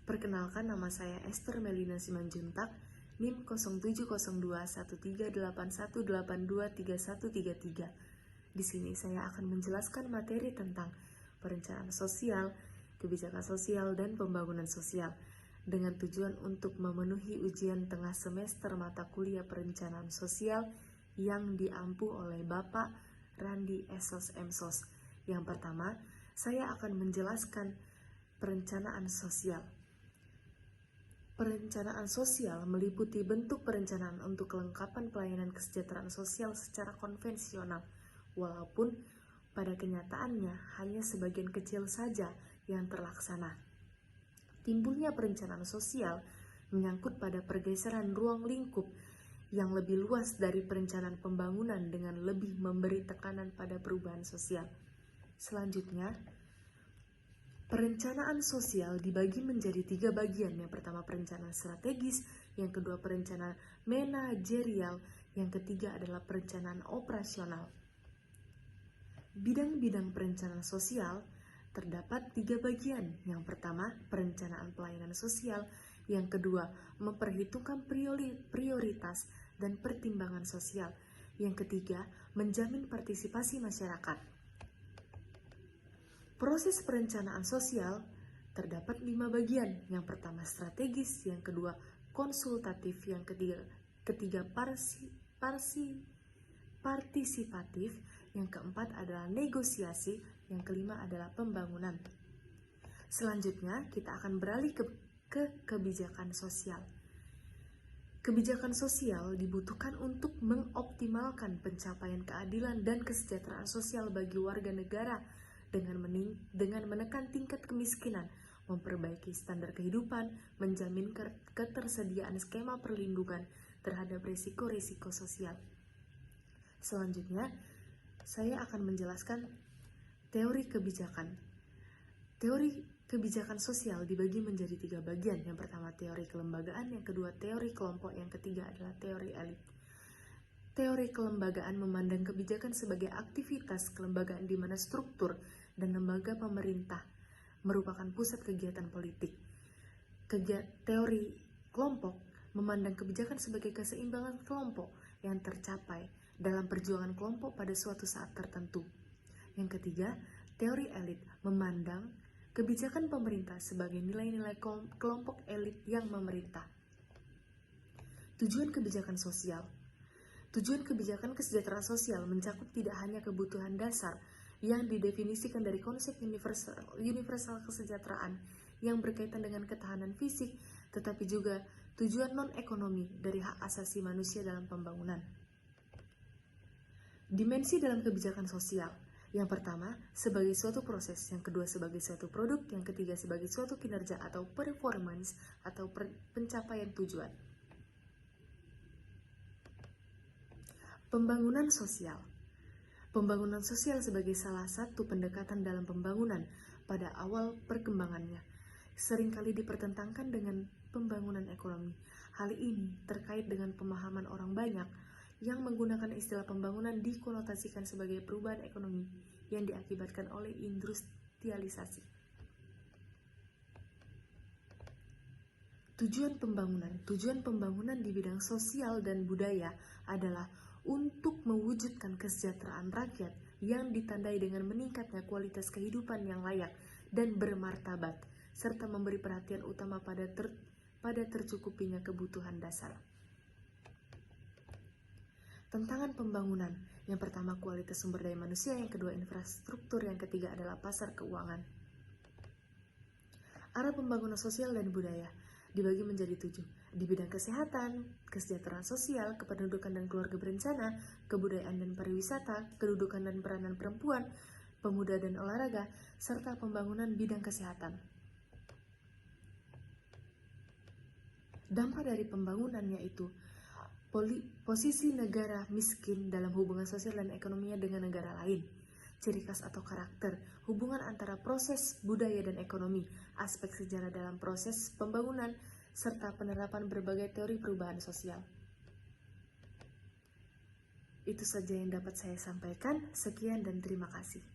Perkenalkan, nama saya Esther Melina Simanjuntak, NIM 0702138181823133. Di sini saya akan menjelaskan materi tentang perencanaan sosial, kebijakan sosial, dan pembangunan sosial dengan tujuan untuk memenuhi ujian tengah semester mata kuliah perencanaan sosial yang diampu oleh Bapak Randi Esos Emsos. Yang pertama, saya akan menjelaskan perencanaan sosial. Perencanaan sosial meliputi bentuk perencanaan untuk kelengkapan pelayanan kesejahteraan sosial secara konvensional, walaupun pada kenyataannya hanya sebagian kecil saja yang terlaksana. Timbulnya perencanaan sosial menyangkut pada pergeseran ruang lingkup yang lebih luas dari perencanaan pembangunan dengan lebih memberi tekanan pada perubahan sosial. Selanjutnya, perencanaan sosial dibagi menjadi 3 bagian. Yang pertama perencanaan strategis, yang kedua perencanaan manajerial, yang ketiga adalah perencanaan operasional. Bidang-bidang perencanaan sosial terdapat 3 bagian. Yang pertama perencanaan pelayanan sosial, yang kedua memperhitungkan prioritas dan pertimbangan sosial, yang ketiga menjamin partisipasi masyarakat. Proses perencanaan sosial terdapat 5 bagian. Yang pertama strategis, yang kedua konsultatif, yang ketiga partisipatif, yang keempat adalah negosiasi, yang kelima adalah pembangunan. Selanjutnya kita akan beralih ke kebijakan sosial. Kebijakan sosial dibutuhkan untuk mengoptimalkan pencapaian keadilan dan kesejahteraan sosial bagi warga negara dengan menekan tingkat kemiskinan, memperbaiki standar kehidupan, menjamin ketersediaan skema perlindungan terhadap risiko-risiko sosial. Selanjutnya, saya akan menjelaskan teori kebijakan. Teori kebijakan sosial dibagi menjadi 3 bagian. Yang pertama teori kelembagaan, yang kedua teori kelompok, yang ketiga adalah teori elit. Teori kelembagaan memandang kebijakan sebagai aktivitas kelembagaan di mana struktur dan lembaga pemerintah merupakan pusat kegiatan politik. Teori kelompok memandang kebijakan sebagai keseimbangan kelompok yang tercapai dalam perjuangan kelompok pada suatu saat tertentu. Yang ketiga, teori elit memandang kebijakan pemerintah sebagai nilai-nilai kelompok elit yang memerintah. Tujuan kebijakan sosial. Tujuan kebijakan kesejahteraan sosial mencakup tidak hanya kebutuhan dasar yang didefinisikan dari konsep universal kesejahteraan yang berkaitan dengan ketahanan fisik, tetapi juga tujuan non-ekonomi dari hak asasi manusia dalam pembangunan. Dimensi dalam kebijakan sosial. Yang pertama, sebagai suatu proses, yang kedua sebagai suatu produk, yang ketiga sebagai suatu kinerja atau performance atau pencapaian tujuan. Pembangunan sosial. Pembangunan sosial sebagai salah satu pendekatan dalam pembangunan pada awal perkembangannya seringkali dipertentangkan dengan pembangunan ekonomi. Hal ini terkait dengan pemahaman orang banyak yang menggunakan istilah pembangunan dikonotasikan sebagai perubahan ekonomi yang diakibatkan oleh industrialisasi. Tujuan pembangunan di bidang sosial dan budaya adalah untuk mewujudkan kesejahteraan rakyat yang ditandai dengan meningkatnya kualitas kehidupan yang layak dan bermartabat, serta memberi perhatian utama pada tercukupinya kebutuhan dasar. Tantangan pembangunan. Yang pertama kualitas sumber daya manusia, yang kedua infrastruktur, yang ketiga adalah pasar keuangan. Arah pembangunan sosial dan budaya dibagi menjadi 7. Di bidang kesehatan, kesejahteraan sosial, kependudukan dan keluarga berencana, kebudayaan dan pariwisata, kedudukan dan peranan perempuan, pemuda dan olahraga, serta pembangunan bidang kesehatan. Dampak dari pembangunan yaitu posisi negara miskin dalam hubungan sosial dan ekonominya dengan negara lain, ciri khas atau karakter, hubungan antara proses budaya dan ekonomi, aspek sejarah dalam proses pembangunan, serta penerapan berbagai teori perubahan sosial. Itu saja yang dapat saya sampaikan. Sekian dan terima kasih.